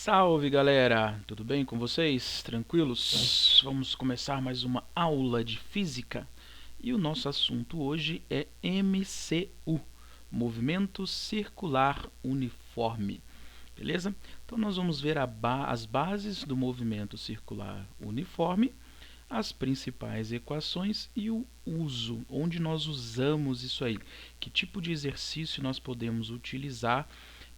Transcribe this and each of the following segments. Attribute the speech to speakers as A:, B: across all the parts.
A: Salve galera, tudo bem com vocês? Tranquilos? Vamos começar mais uma aula de física e o nosso assunto hoje é MCU, Movimento Circular Uniforme, beleza? Então nós vamos ver as bases do movimento circular uniforme, as principais equações e o uso, onde nós usamos isso aí, que tipo de exercício nós podemos utilizar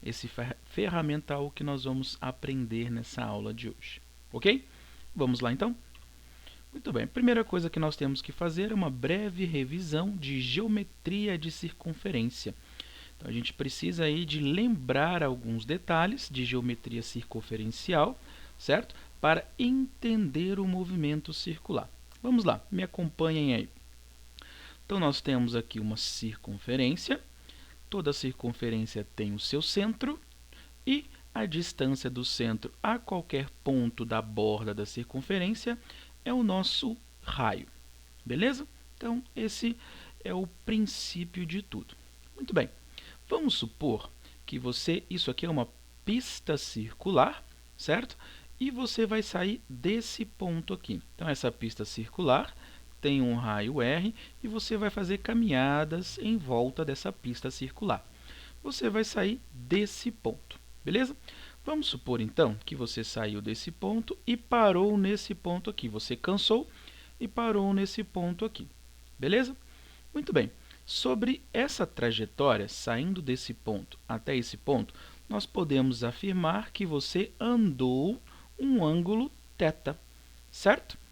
A: esse ferramental que nós vamos aprender nessa aula de hoje, ok? Vamos lá então? Muito bem, a primeira coisa que nós temos que fazer é uma breve revisão de geometria de circunferência. Então a gente precisa aí de lembrar alguns detalhes de geometria circunferencial, certo? Para entender o movimento circular. Vamos lá, me acompanhem aí. Então nós temos aqui uma circunferência. Toda circunferência tem o seu centro e a distância do centro a qualquer ponto da borda da circunferência é o nosso raio. Beleza? Então, esse é o princípio de tudo. Muito bem. Vamos supor que isso aqui é uma pista circular, certo? E você vai sair desse ponto aqui. Então, essa pista circular tem um raio R e você vai fazer caminhadas em volta dessa pista circular. Você vai sair desse ponto, beleza? Vamos supor, então, que você saiu desse ponto e parou nesse ponto aqui. Você cansou e parou nesse ponto aqui, beleza? Muito bem. Sobre essa trajetória, saindo desse ponto até esse ponto, nós podemos afirmar que você andou um ângulo θ, certo?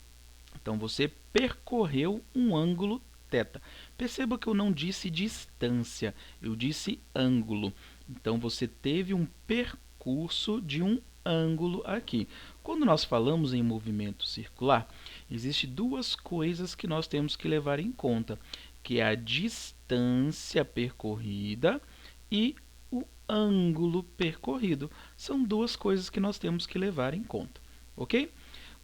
A: Então, você percorreu um ângulo θ. Perceba que eu não disse distância, eu disse ângulo. Então, você teve um percurso de um ângulo aqui. Quando nós falamos em movimento circular, existem duas coisas que nós temos que levar em conta, que é a distância percorrida e o ângulo percorrido. São duas coisas que nós temos que levar em conta, ok?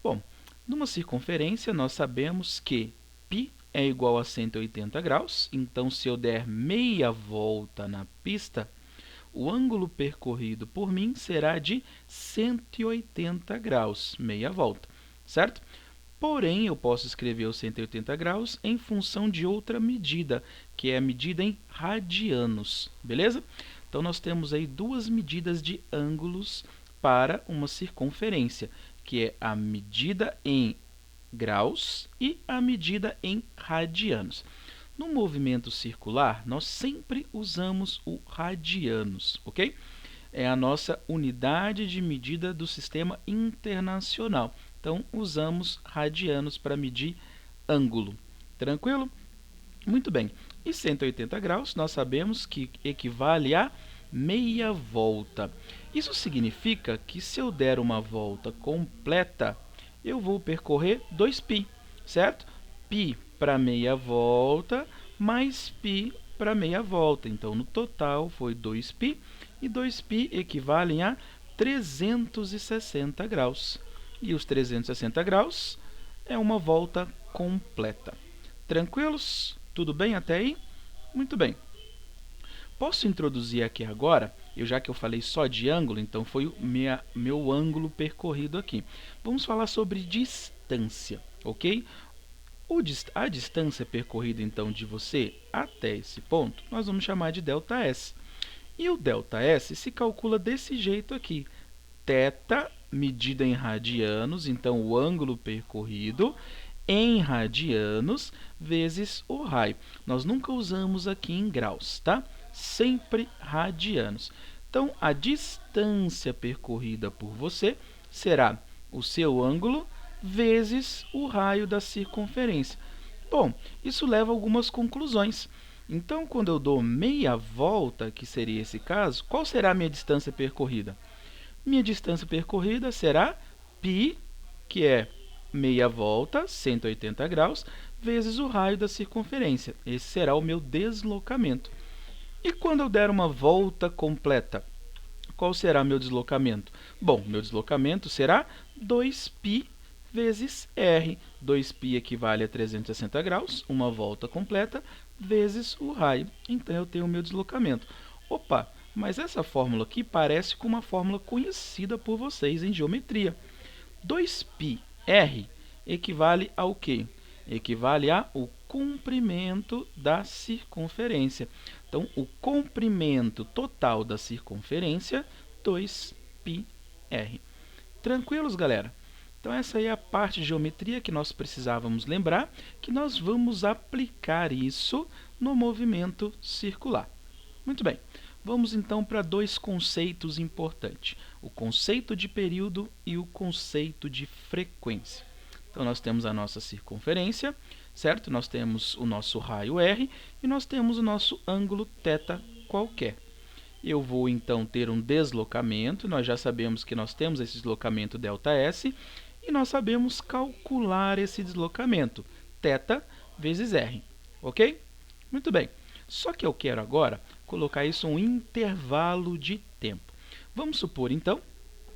A: Bom, numa circunferência, nós sabemos que π é igual a 180 graus, então se eu der meia volta na pista, o ângulo percorrido por mim será de 180 graus, meia volta, certo? Porém, eu posso escrever os 180 graus em função de outra medida, que é a medida em radianos, beleza? Então, nós temos aí duas medidas de ângulos para uma circunferência, que é a medida em graus e a medida em radianos. No movimento circular, nós sempre usamos o radianos, ok? É a nossa unidade de medida do sistema internacional. Então, usamos radianos para medir ângulo. Tranquilo? Muito bem. E 180 graus, nós sabemos que equivale a meia volta. Isso significa que se eu der uma volta completa, eu vou percorrer 2π, certo? Π para meia volta, mais π para meia volta. Então, no total, foi 2π, e 2π equivalem a 360 graus. E os 360 graus é uma volta completa. Tranquilos? Tudo bem até aí? Muito bem. Posso introduzir aqui agora, já que eu falei só de ângulo, então foi meu ângulo percorrido aqui. Vamos falar sobre distância, ok? A distância percorrida, então, de você até esse ponto, nós vamos chamar de ΔS. E o ΔS se calcula desse jeito aqui. Θ, medida em radianos, então o ângulo percorrido, em radianos, vezes o raio. Nós nunca usamos aqui em graus, tá? Sempre radianos. Então, a distância percorrida por você será o seu ângulo vezes o raio da circunferência. Bom, isso leva a algumas conclusões. Então, quando eu dou meia volta, que seria esse caso, qual será a minha distância percorrida? Minha distância percorrida será π, que é meia volta, 180 graus, vezes o raio da circunferência. Esse será o meu deslocamento. E quando eu der uma volta completa, qual será meu deslocamento? Bom, meu deslocamento será 2π vezes r. 2π equivale a 360 graus, uma volta completa, vezes o raio. Então, eu tenho o meu deslocamento. Opa, Mas essa fórmula aqui parece com uma fórmula conhecida por vocês em geometria. 2πr equivale ao quê? Equivale ao comprimento da circunferência. Então, o comprimento total da circunferência, 2πr. Tranquilos, galera? Então, essa aí é a parte de geometria que nós precisávamos lembrar, que nós vamos aplicar isso no movimento circular. Muito bem, vamos então para dois conceitos importantes, o conceito de período e o conceito de frequência. Então, nós temos a nossa circunferência, certo? Nós temos o nosso raio R e nós temos o nosso ângulo θ qualquer. Eu vou então ter um deslocamento, nós já sabemos que nós temos esse deslocamento ΔS, e nós sabemos calcular esse deslocamento, θ vezes r, ok? Muito bem, só que eu quero agora colocar isso em um intervalo de tempo. Vamos supor, então,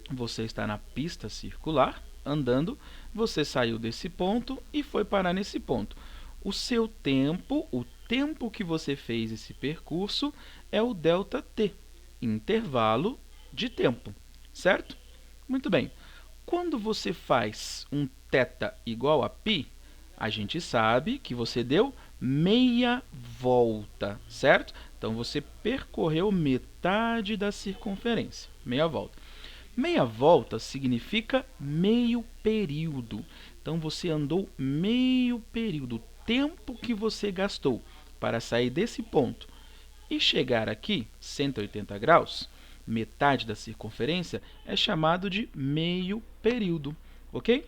A: você está na pista circular, andando, você saiu desse ponto e foi parar nesse ponto. O seu tempo, o tempo que você fez esse percurso, é o ΔT, intervalo de tempo, certo? Muito bem. Quando você faz um θ igual a π, a gente sabe que você deu meia volta, certo? Então, você percorreu metade da circunferência, meia volta. Meia volta significa meio período. Então, você andou meio período, o tempo que você gastou para sair desse ponto e chegar aqui, 180 graus, metade da circunferência, é chamado de meio período, ok?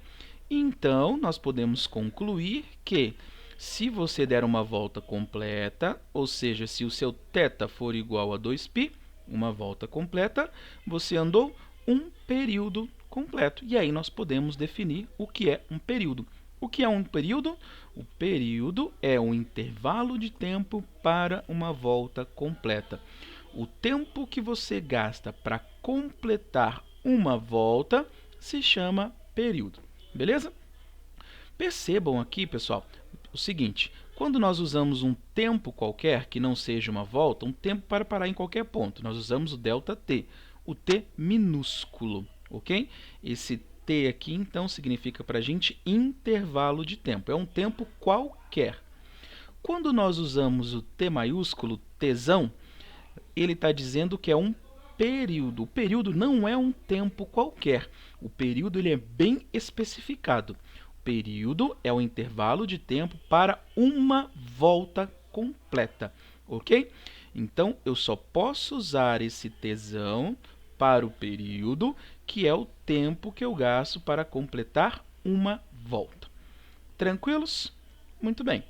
A: Então, nós podemos concluir que se você der uma volta completa, ou seja, se o seu θ for igual a 2π, uma volta completa, você andou um período completo. E aí nós podemos definir o que é um período. O que é um período? O período é um intervalo de tempo para uma volta completa. O tempo que você gasta para completar uma volta se chama período. Beleza? Percebam aqui, pessoal, o seguinte. Quando nós usamos um tempo qualquer, que não seja uma volta, um tempo para parar em qualquer ponto, nós usamos o ΔT, o T minúsculo, ok? Esse T aqui, então, significa para a gente intervalo de tempo. É um tempo qualquer. Quando nós usamos o T maiúsculo, Tzão, ele está dizendo que é um período. O período não é um tempo qualquer. O período ele é bem especificado. O período é o intervalo de tempo para uma volta completa, ok? Então, eu só posso usar esse Tzão para o período, que é o tempo que eu gasto para completar uma volta. Tranquilos? Muito bem.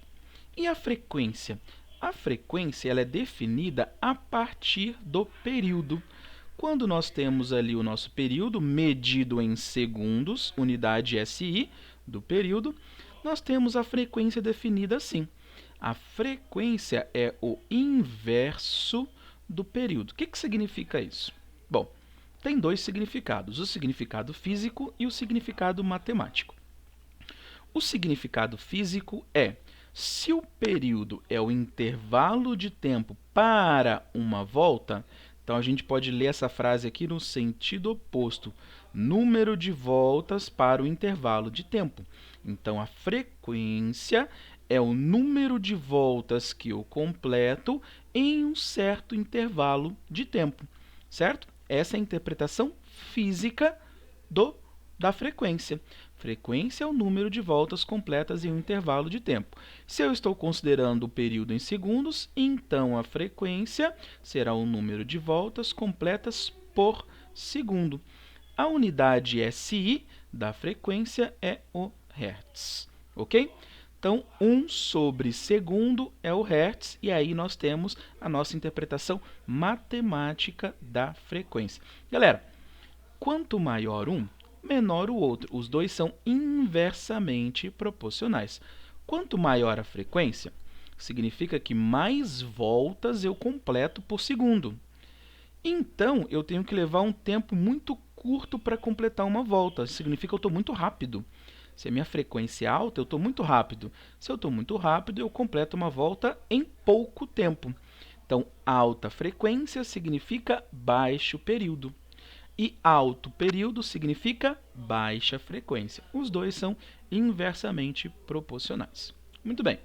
A: E a frequência? A frequência ela é definida a partir do período. Quando nós temos ali o nosso período medido em segundos, unidade SI do período, nós temos a frequência definida assim. A frequência é o inverso do período. O que significa isso? Bom, tem dois significados, o significado físico e o significado matemático. O significado físico é: se o período é o intervalo de tempo para uma volta, então a gente pode ler essa frase aqui no sentido oposto, número de voltas para o intervalo de tempo. Então, a frequência é o número de voltas que eu completo em um certo intervalo de tempo, certo? Essa é a interpretação física da frequência. Frequência é o número de voltas completas em um intervalo de tempo. Se eu estou considerando o período em segundos, então a frequência será o número de voltas completas por segundo. A unidade SI da frequência é o Hertz, ok? Então, 1 sobre segundo é o Hertz, e aí nós temos a nossa interpretação matemática da frequência. Galera, quanto maior um, menor o outro. Os dois são inversamente proporcionais. Quanto maior a frequência, significa que mais voltas eu completo por segundo. Então, eu tenho que levar um tempo muito curto para completar uma volta. Significa que eu estou muito rápido. Se a minha frequência é alta, eu estou muito rápido. Se eu estou muito rápido, eu completo uma volta em pouco tempo. Então, alta frequência significa baixo período. E alto período significa baixa frequência. Os dois são inversamente proporcionais. Muito bem.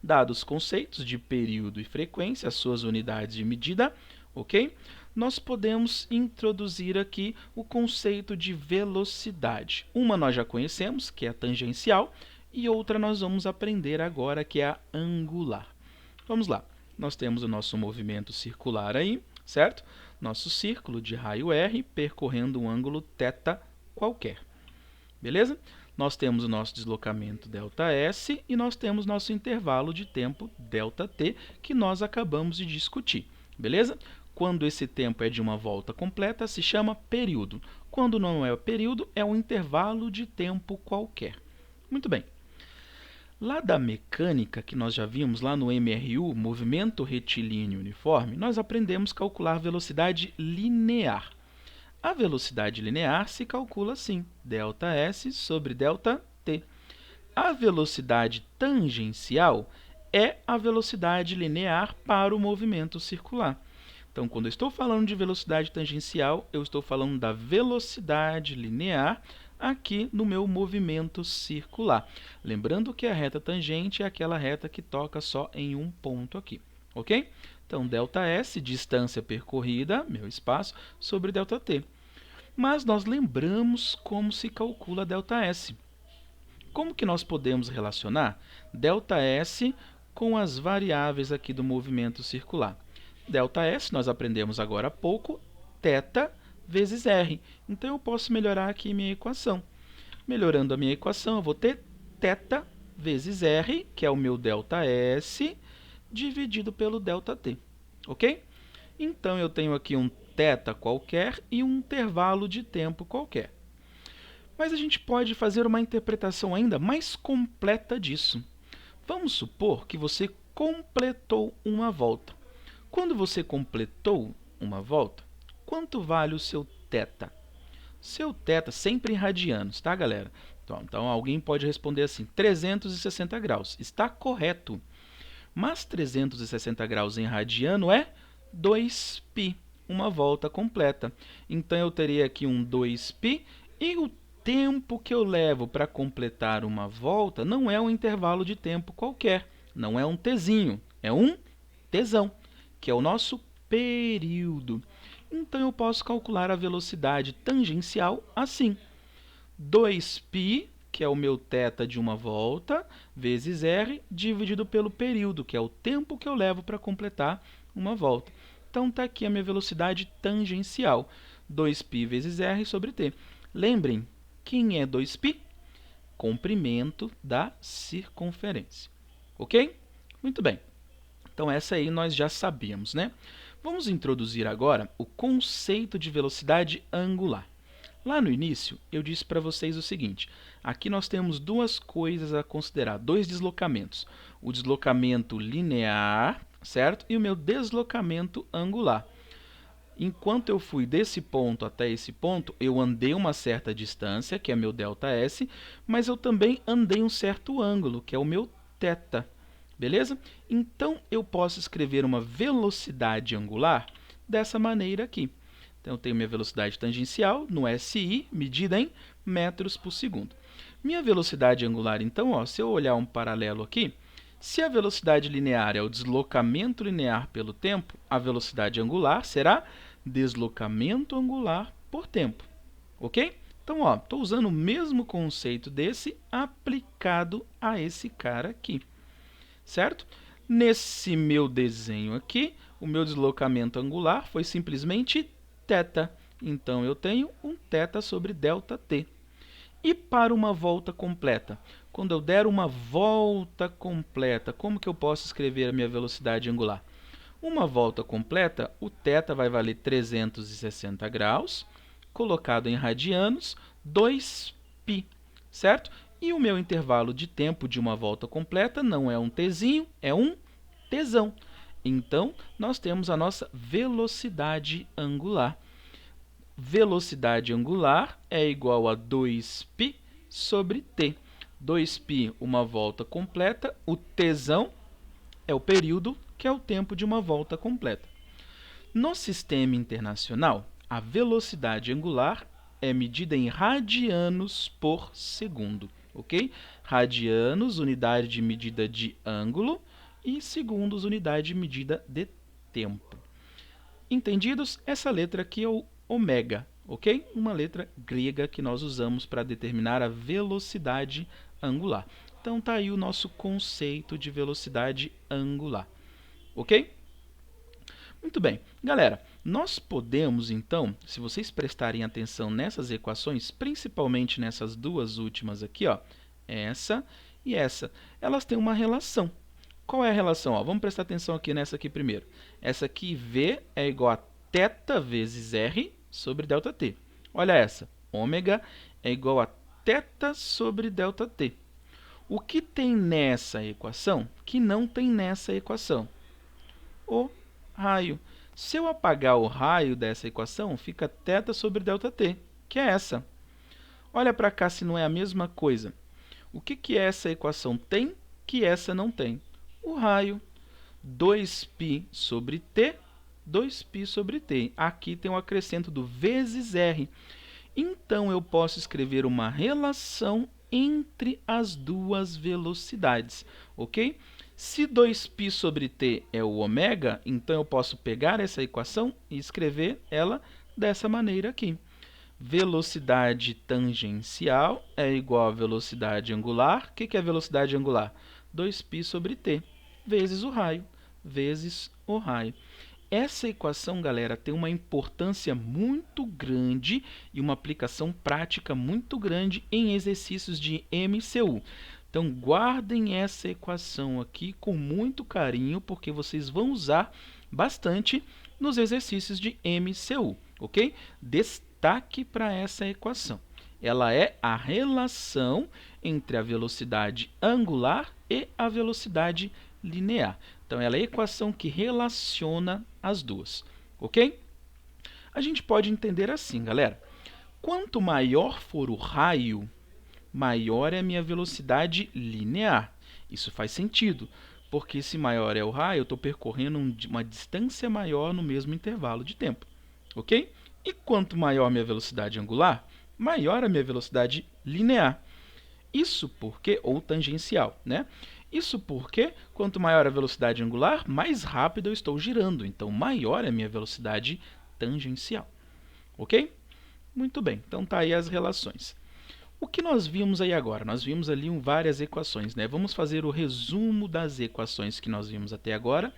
A: Dados os conceitos de período e frequência, as suas unidades de medida, ok? Nós podemos introduzir aqui o conceito de velocidade. Uma nós já conhecemos, que é a tangencial, e outra nós vamos aprender agora, que é a angular. Vamos lá. Nós temos o nosso movimento circular aí, certo? Nosso círculo de raio R percorrendo um ângulo θ qualquer. Beleza? Nós temos o nosso deslocamento ΔS e nós temos nosso intervalo de tempo ΔT, que nós acabamos de discutir. Beleza? Quando esse tempo é de uma volta completa, se chama período. Quando não é período, é um intervalo de tempo qualquer. Muito bem. Lá da mecânica, que nós já vimos lá no MRU, movimento retilíneo uniforme, nós aprendemos a calcular velocidade linear. A velocidade linear se calcula assim, ΔS sobre ΔT. A velocidade tangencial é a velocidade linear para o movimento circular. Então, quando eu estou falando de velocidade tangencial, eu estou falando da velocidade linear aqui no meu movimento circular. Lembrando que a reta tangente é aquela reta que toca só em um ponto aqui, ok? Então, ΔS, distância percorrida, meu espaço, sobre ΔT. Mas nós lembramos como se calcula ΔS. Como que nós podemos relacionar ΔS com as variáveis aqui do movimento circular? ΔS, nós aprendemos agora há pouco, θ vezes R. Então, eu posso melhorar aqui minha equação. Melhorando a minha equação, eu vou ter θ vezes R, que é o meu ΔS, dividido pelo ΔT. Ok? Então, eu tenho aqui um θ qualquer e um intervalo de tempo qualquer. Mas a gente pode fazer uma interpretação ainda mais completa disso. Vamos supor que você completou uma volta. Quando você completou uma volta, quanto vale o seu θ? Seu θ, sempre em radianos, tá, galera? Então, alguém pode responder assim, 360 graus. Está correto. Mas 360 graus em radiano é 2π, uma volta completa. Então, eu teria aqui um 2π e o tempo que eu levo para completar uma volta não é um intervalo de tempo qualquer, não é um tzinho, é um tzão, que é o nosso período. Então, eu posso calcular a velocidade tangencial assim. 2π, que é o meu θ de uma volta, vezes R, dividido pelo período, que é o tempo que eu levo para completar uma volta. Então, está aqui a minha velocidade tangencial, 2π vezes R sobre t. Lembrem, quem é 2π? Comprimento da circunferência. Ok? Muito bem. Então, essa aí nós já sabíamos, né? Vamos introduzir agora o conceito de velocidade angular. Lá no início, eu disse para vocês o seguinte, aqui nós temos duas coisas a considerar, dois deslocamentos. O deslocamento linear, certo? E o meu deslocamento angular. Enquanto eu fui desse ponto até esse ponto, eu andei uma certa distância, que é meu ΔS, mas eu também andei um certo ângulo, que é o meu θ. Beleza? Então, eu posso escrever uma velocidade angular dessa maneira aqui. Então, eu tenho minha velocidade tangencial no SI, medida em metros por segundo. Minha velocidade angular, então, ó, se eu olhar um paralelo aqui, se a velocidade linear é o deslocamento linear pelo tempo, a velocidade angular será deslocamento angular por tempo. Ok? Então, estou usando o mesmo conceito desse aplicado a esse cara aqui. Certo? Nesse meu desenho aqui, o meu deslocamento angular foi simplesmente θ. Então, eu tenho um θ sobre ΔT. E para uma volta completa? Quando eu der uma volta completa, como que eu posso escrever a minha velocidade angular? Uma volta completa, o θ vai valer 360 graus, colocado em radianos, 2π, certo? E o meu intervalo de tempo de uma volta completa não é um tzinho, é um tzão. Então, nós temos a nossa velocidade angular. Velocidade angular é igual a 2π sobre t. 2π, uma volta completa. O tzão é o período que é o tempo de uma volta completa. No sistema internacional, a velocidade angular é medida em radianos por segundo, ok? Radianos, unidade de medida de ângulo, e segundos, unidade de medida de tempo. Entendidos? Essa letra aqui é o ômega, ok? Uma letra grega que nós usamos para determinar a velocidade angular. Então, está aí o nosso conceito de velocidade angular, ok? Muito bem. Galera, nós podemos, então, se vocês prestarem atenção nessas equações, principalmente nessas duas últimas aqui, ó, essa e essa, elas têm uma relação. Qual é a relação? Ó, vamos prestar atenção aqui nessa aqui primeiro. Essa aqui, V, é igual a θ vezes R sobre ΔT. Olha essa, ômega é igual a θ sobre ΔT. O que tem nessa equação que não tem nessa equação? O raio. Se eu apagar o raio dessa equação, fica θ sobre ΔT, que é essa. Olha para cá se não é a mesma coisa. O que essa equação tem que essa não tem? O raio. 2π sobre t, 2π sobre t. Aqui tem um acrescento do vezes r. Então, eu posso escrever uma relação entre as duas velocidades, ok? Se 2π sobre t é o ômega, então eu posso pegar essa equação e escrever ela dessa maneira aqui. Velocidade tangencial é igual a velocidade angular. O que é velocidade angular? 2π sobre t, vezes o raio, vezes o raio. Essa equação, galera, tem uma importância muito grande e uma aplicação prática muito grande em exercícios de MCU. Então, guardem essa equação aqui com muito carinho, porque vocês vão usar bastante nos exercícios de MCU, ok? Destaque para essa equação. Ela é a relação entre a velocidade angular e a velocidade linear. Então, ela é a equação que relaciona as duas, ok? A gente pode entender assim, galera. Quanto maior for o raio, maior é a minha velocidade linear. Isso faz sentido, porque se maior é o raio, eu estou percorrendo uma distância maior no mesmo intervalo de tempo, ok? E quanto maior a minha velocidade angular, maior a minha velocidade linear. Isso porque, ou tangencial, né? Isso porque, quanto maior a velocidade angular, mais rápido eu estou girando. Então, maior é a minha velocidade tangencial. Ok? Muito bem. Então, tá aí as relações. O que nós vimos aí agora? Nós vimos ali várias equações, né? Vamos fazer o resumo das equações que nós vimos até agora,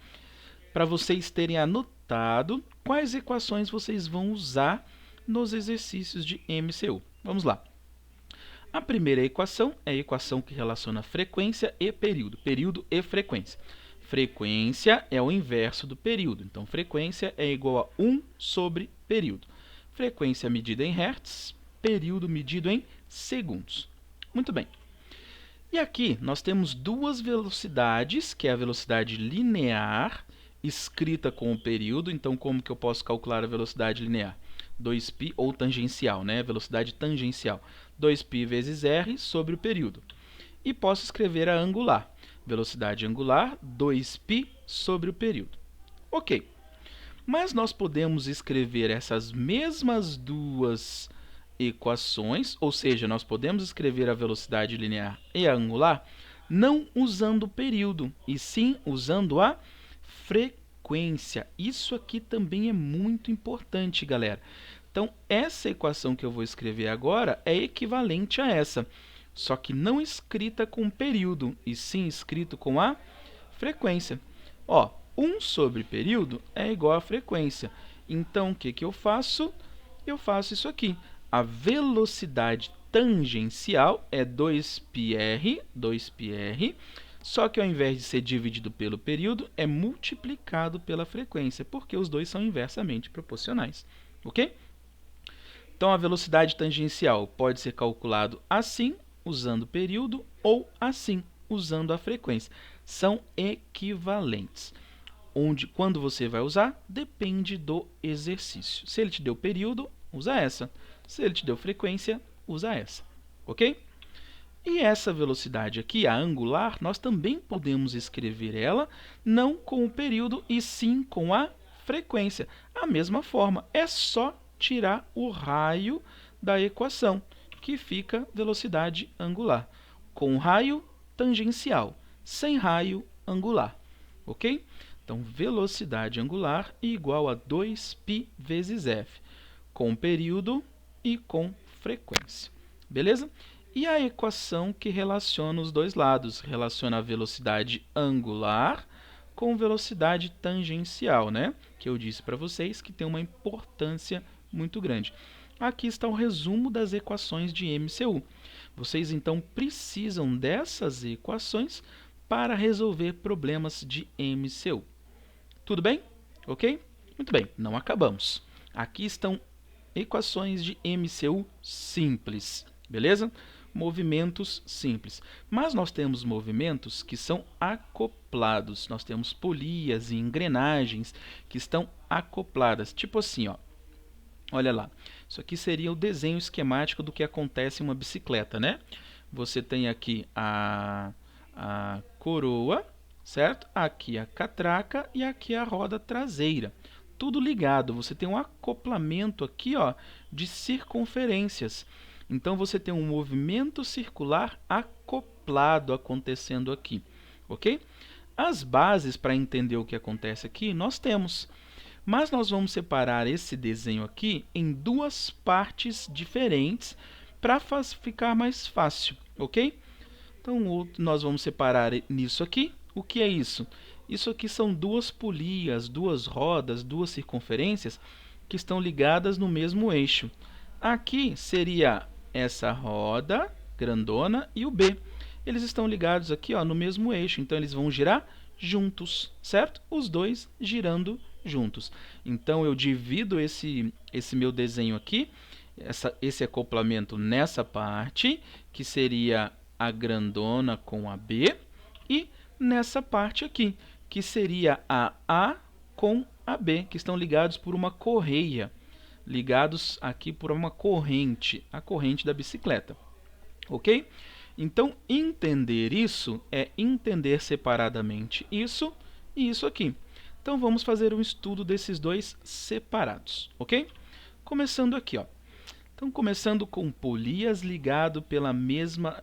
A: para vocês terem anotado quais equações vocês vão usar nos exercícios de MCU. Vamos lá. A primeira equação é a equação que relaciona frequência e período. Período e frequência. Frequência é o inverso do período. Então, frequência é igual a 1 sobre período. Frequência medida em hertz, período medido em segundos. Muito bem. E aqui nós temos duas velocidades, que é a velocidade linear, escrita com o período. Então, como que eu posso calcular a velocidade linear? 2π, ou tangencial, né? Velocidade tangencial. 2π vezes r sobre o período. E posso escrever a angular. Velocidade angular, 2π sobre o período. Ok. Mas nós podemos escrever essas mesmas duas equações, ou seja, nós podemos escrever a velocidade linear e a angular, não usando o período, e sim usando a frequência. Isso aqui também é muito importante, galera. Então, essa equação que eu vou escrever agora é equivalente a essa, só que não escrita com período, e sim escrito com a frequência. Ó, 1 sobre período é igual a frequência. Então, o que eu faço? Eu faço isso aqui. A velocidade tangencial é 2πr, só que ao invés de ser dividido pelo período, é multiplicado pela frequência, porque os dois são inversamente proporcionais, ok? Então, a velocidade tangencial pode ser calculado assim, usando o período, ou assim, usando a frequência. São equivalentes. Quando você vai usar, depende do exercício. Se ele te deu período, usa essa. Se ele te deu frequência, usa essa. Ok? E essa velocidade aqui, a angular, nós também podemos escrever ela não com o período e sim com a frequência. A mesma forma, é só tirar o raio da equação, que fica velocidade angular, com raio tangencial, sem raio angular, ok? Então, velocidade angular igual a 2π vezes f, com período e com frequência, beleza? E a equação que relaciona os dois lados, relaciona a velocidade angular com velocidade tangencial, né? Que eu disse para vocês que tem uma importância muito grande. Aqui está o resumo das equações de MCU. Vocês, então, precisam dessas equações para resolver problemas de MCU. Tudo bem? Ok? Muito bem, não acabamos. Aqui estão equações de MCU simples, beleza? Movimentos simples. Mas nós temos movimentos que são acoplados. Nós temos polias e engrenagens que estão acopladas. Tipo assim, ó. Olha lá. Isso aqui seria o desenho esquemático do que acontece em uma bicicleta, né? Você tem aqui a coroa, certo? Aqui a catraca e aqui a roda traseira. Tudo ligado. Você tem um acoplamento aqui, ó, de circunferências. Então, você tem um movimento circular acoplado acontecendo aqui, ok? As bases para entender o que acontece aqui nós temos, mas nós vamos separar esse desenho aqui em duas partes diferentes para ficar mais fácil, ok? Então, nós vamos separar nisso aqui. O que é isso? Isso aqui são duas polias, duas rodas, duas circunferências que estão ligadas no mesmo eixo. Aqui seria essa roda grandona e o B. Eles estão ligados aqui, ó, no mesmo eixo, então eles vão girar juntos, certo? Os dois girando juntos. Então eu divido esse meu desenho aqui, esse acoplamento nessa parte, que seria a grandona com a B, e nessa parte aqui, que seria a A com a B, que estão ligados por uma correia. Ligados aqui por uma corrente, a corrente da bicicleta, ok? Então, entender isso é entender separadamente isso e isso aqui. Então, vamos fazer um estudo desses dois separados, ok? Começando aqui, ó. Então, começando com polias ligado pela mesma,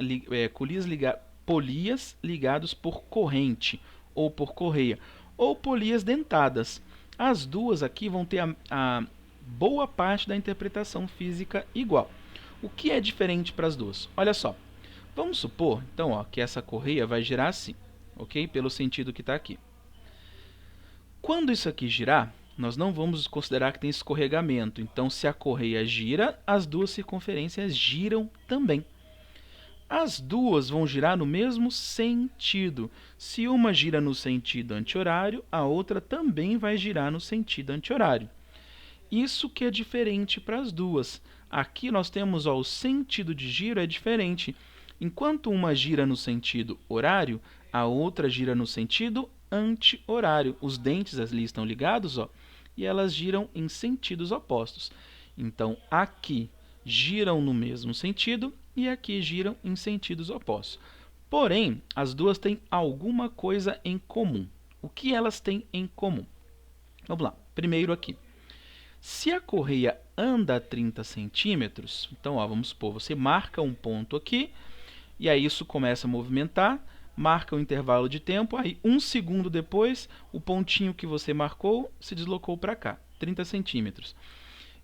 A: polias ligados por corrente ou por correia, ou polias dentadas. As duas aqui vão ter a boa parte da interpretação física igual. O que é diferente para as duas? Olha só, vamos supor, então, ó, que essa correia vai girar assim, ok? Pelo sentido que está aqui. Quando isso aqui girar, nós não vamos considerar que tem escorregamento. Então, se a correia gira, as duas circunferências giram também. As duas vão girar no mesmo sentido. Se uma gira no sentido anti-horário, a outra também vai girar no sentido anti-horário. Isso que é diferente para as duas. Aqui nós temos, ó, o sentido de giro é diferente. Enquanto uma gira no sentido horário, a outra gira no sentido anti-horário. Os dentes ali estão ligados, ó, e elas giram em sentidos opostos. Então, aqui giram no mesmo sentido e aqui giram em sentidos opostos. Porém, as duas têm alguma coisa em comum. O que elas têm em comum? Vamos lá. Primeiro aqui. Se a correia anda a 30 centímetros, então, ó, vamos supor, você marca um ponto aqui, e aí isso começa a movimentar, marca um intervalo de tempo, aí 1 segundo depois, o pontinho que você marcou se deslocou para cá, 30 centímetros.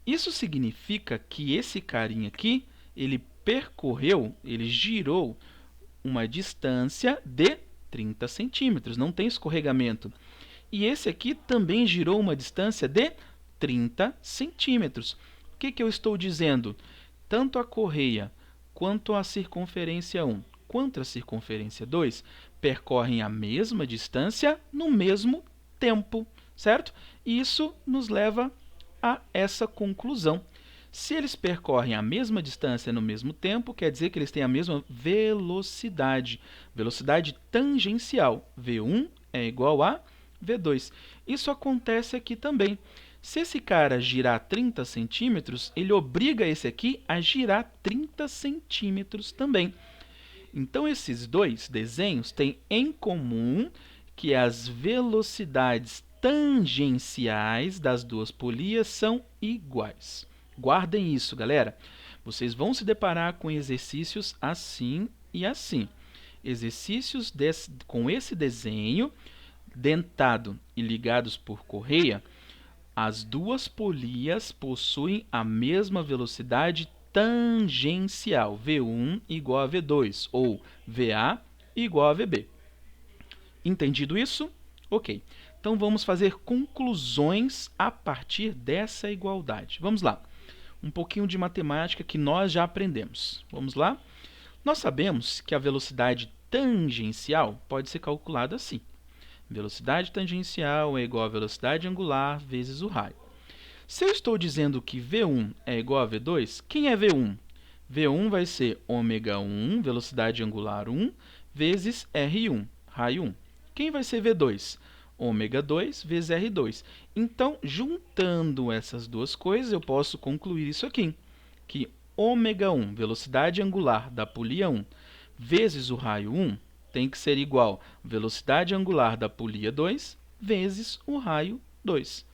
A: Isso significa que esse carinha aqui, ele percorreu, ele girou uma distância de 30 centímetros, não tem escorregamento. E esse aqui também girou uma distância de 30 centímetros. O que eu estou dizendo? Tanto a correia quanto a circunferência 1 quanto a circunferência 2 percorrem a mesma distância no mesmo tempo, certo? E isso nos leva a essa conclusão. Se eles percorrem a mesma distância no mesmo tempo, quer dizer que eles têm a mesma velocidade. Velocidade tangencial. V1 é igual a V2. Isso acontece aqui também. Se esse cara girar 30 centímetros, ele obriga esse aqui a girar 30 centímetros também. Então, esses dois desenhos têm em comum que as velocidades tangenciais das duas polias são iguais. Guardem isso, galera. Vocês vão se deparar com exercícios assim e assim. Exercícios com esse desenho, dentado e ligados por correia, as duas polias possuem a mesma velocidade tangencial, V1 igual a V2, ou VA igual a VB. Entendido isso? Ok. Então, vamos fazer conclusões a partir dessa igualdade. Vamos lá. Um pouquinho de matemática que nós já aprendemos. Vamos lá? Nós sabemos que a velocidade tangencial pode ser calculada assim. Velocidade tangencial é igual a velocidade angular vezes o raio. Se eu estou dizendo que V1 é igual a V2, quem é V1? V1 vai ser ômega1, velocidade angular 1, vezes R1, raio 1. Quem vai ser V2? Ômega 2 vezes R2. Então, juntando essas duas coisas, eu posso concluir isso aqui, que ômega 1, velocidade angular da polia 1, vezes o raio 1, tem que ser igual a velocidade angular da polia 2 vezes o raio 2.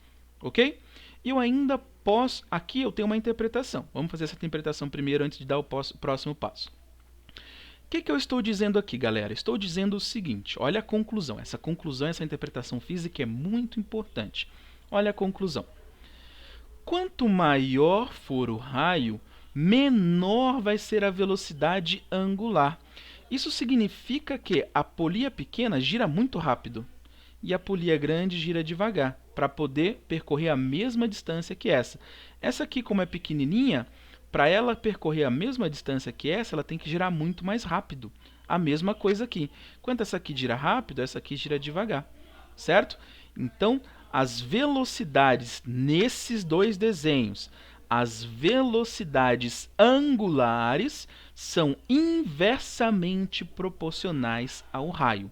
A: Ok? E eu ainda posso... Aqui eu tenho uma interpretação. Vamos fazer essa interpretação primeiro antes de dar o próximo passo. O que eu estou dizendo aqui, galera? Estou dizendo o seguinte, olha a conclusão. Essa conclusão, essa interpretação física é muito importante. Olha a conclusão. Quanto maior for o raio, menor vai ser a velocidade angular. Isso significa que a polia pequena gira muito rápido e a polia grande gira devagar, para poder percorrer a mesma distância que essa. Essa aqui, como é pequenininha, para ela percorrer a mesma distância que essa, ela tem que girar muito mais rápido. A mesma coisa aqui. Enquanto essa aqui gira rápido, essa aqui gira devagar. Certo? Então, as velocidades nesses dois desenhos, as velocidades angulares, são inversamente proporcionais ao raio.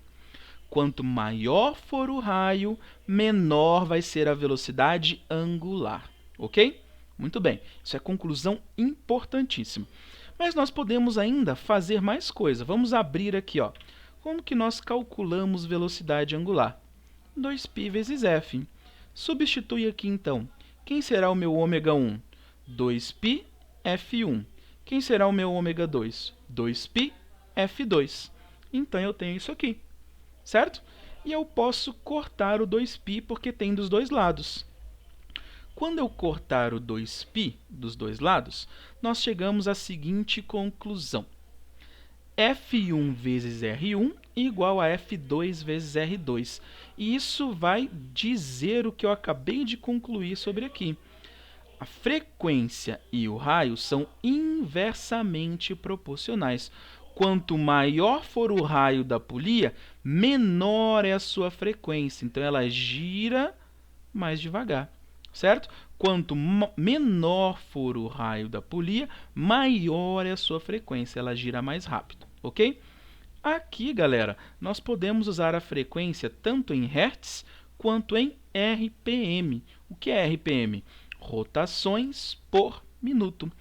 A: Quanto maior for o raio, menor vai ser a velocidade angular. Ok? Muito bem. Isso é conclusão importantíssima. Mas nós podemos ainda fazer mais coisa. Vamos abrir aqui, ó. Como que nós calculamos velocidade angular? 2π vezes f. Substitui aqui, então. Quem será o meu ômega 1? 2π f1. Quem será o meu ômega 2? 2π f2. Então, eu tenho isso aqui. Certo? E eu posso cortar o 2π porque tem dos dois lados. Quando eu cortar o 2π dos dois lados, nós chegamos à seguinte conclusão. F1 vezes R1 igual a F2 vezes R2. E isso vai dizer o que eu acabei de concluir sobre aqui. A frequência e o raio são inversamente proporcionais. Quanto maior for o raio da polia, menor é a sua frequência. Então, ela gira mais devagar. Certo? Quanto menor for o raio da polia, maior é a sua frequência, ela gira mais rápido, ok? Aqui, galera, nós podemos usar a frequência tanto em Hertz quanto em RPM. O que é RPM? Rotações por minuto.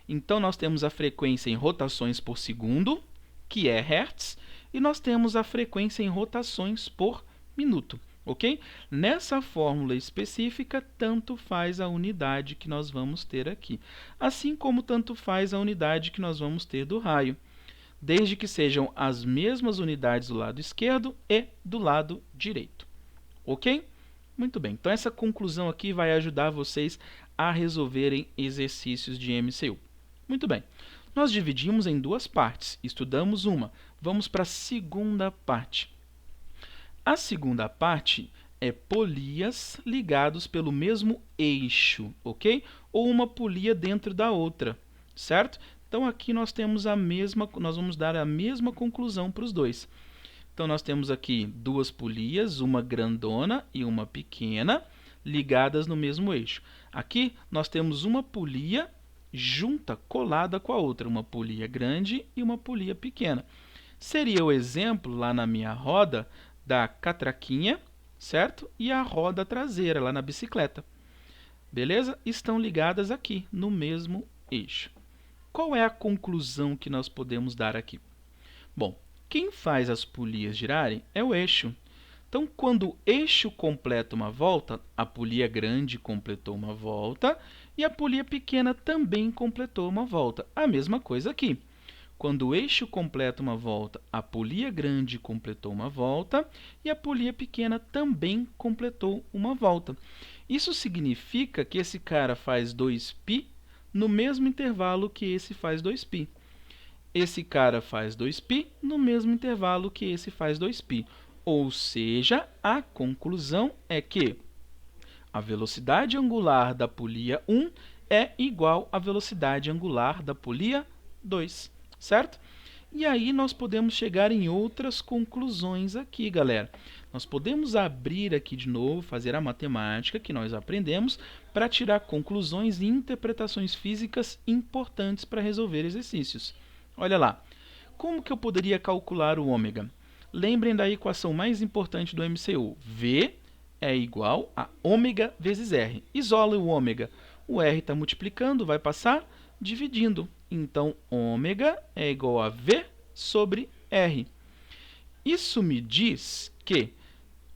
A: Então, nós temos a frequência em rotações por segundo, que é Hertz, e nós temos a frequência em rotações por minuto. Ok? Nessa fórmula específica, tanto faz a unidade que nós vamos ter aqui, assim como tanto faz a unidade que nós vamos ter do raio, desde que sejam as mesmas unidades do lado esquerdo e do lado direito. Ok? Muito bem, então essa conclusão aqui vai ajudar vocês a resolverem exercícios de MCU. Muito bem, nós dividimos em duas partes, estudamos uma, vamos para a segunda parte. A segunda parte é polias ligados pelo mesmo eixo, ok? Ou uma polia dentro da outra, certo? Então, aqui nós temos nós vamos dar a mesma conclusão para os dois. Então, nós temos aqui duas polias, uma grandona e uma pequena, ligadas no mesmo eixo. Aqui, nós temos uma polia junta, colada com a outra, uma polia grande e uma polia pequena. Seria o exemplo, lá na minha roda, da catraquinha, certo? E a roda traseira, lá na bicicleta. Beleza? Estão ligadas aqui, no mesmo eixo. Qual é a conclusão que nós podemos dar aqui? Bom, quem faz as polias girarem é o eixo. Então, quando o eixo completa uma volta, a polia grande completou uma volta e a polia pequena também completou uma volta. A mesma coisa aqui. Quando o eixo completa uma volta, a polia grande completou uma volta e a polia pequena também completou uma volta. Isso significa que esse cara faz 2π no mesmo intervalo que esse faz 2π. Esse cara faz 2π no mesmo intervalo que esse faz 2π. Ou seja, a conclusão é que a velocidade angular da polia 1 é igual à velocidade angular da polia 2, certo? E aí nós podemos chegar em outras conclusões aqui, galera. Nós podemos abrir aqui de novo, fazer a matemática que nós aprendemos para tirar conclusões e interpretações físicas importantes para resolver exercícios. Olha lá, como que eu poderia calcular o ômega? Lembrem da equação mais importante do MCU. V é igual a ômega vezes R. Isola o ômega. O R está multiplicando, vai passar dividindo. Então, ômega é igual a V sobre R. Isso me diz que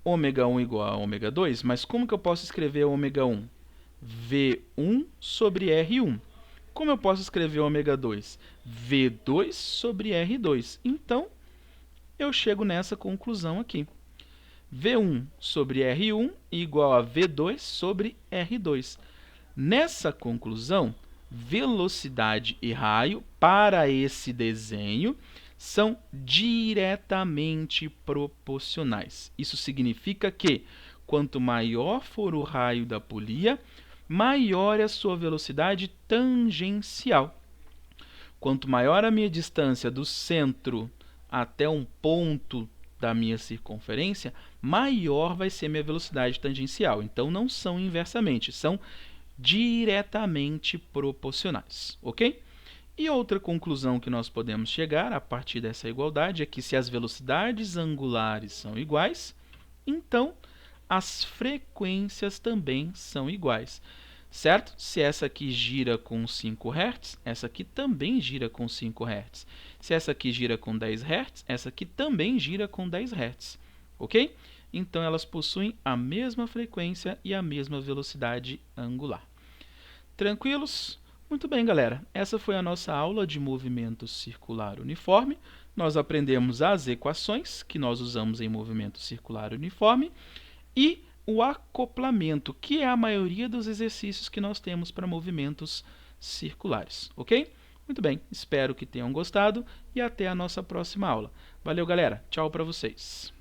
A: ômega 1 é igual a ômega 2, mas como que eu posso escrever ômega 1? V1 sobre R1. Como eu posso escrever ômega 2? V2 sobre R2. Então, eu chego nessa conclusão aqui. V1 sobre R1 igual a V2 sobre R2. Nessa conclusão, velocidade e raio para esse desenho são diretamente proporcionais. Isso significa que, quanto maior for o raio da polia, maior é a sua velocidade tangencial. Quanto maior a minha distância do centro até um ponto da minha circunferência, maior vai ser minha velocidade tangencial. Então, não são inversamente, são diretamente proporcionais, ok? E outra conclusão que nós podemos chegar a partir dessa igualdade é que se as velocidades angulares são iguais, então as frequências também são iguais. Certo? Se essa aqui gira com 5 Hz, essa aqui também gira com 5 Hz. Se essa aqui gira com 10 Hz, essa aqui também gira com 10 Hz. Ok? Então, elas possuem a mesma frequência e a mesma velocidade angular. Tranquilos? Muito bem, galera. Essa foi a nossa aula de movimento circular uniforme. Nós aprendemos as equações que nós usamos em movimento circular uniforme e o acoplamento, que é a maioria dos exercícios que nós temos para movimentos circulares, ok? Muito bem, espero que tenham gostado e até a nossa próxima aula. Valeu, galera. Tchau para vocês.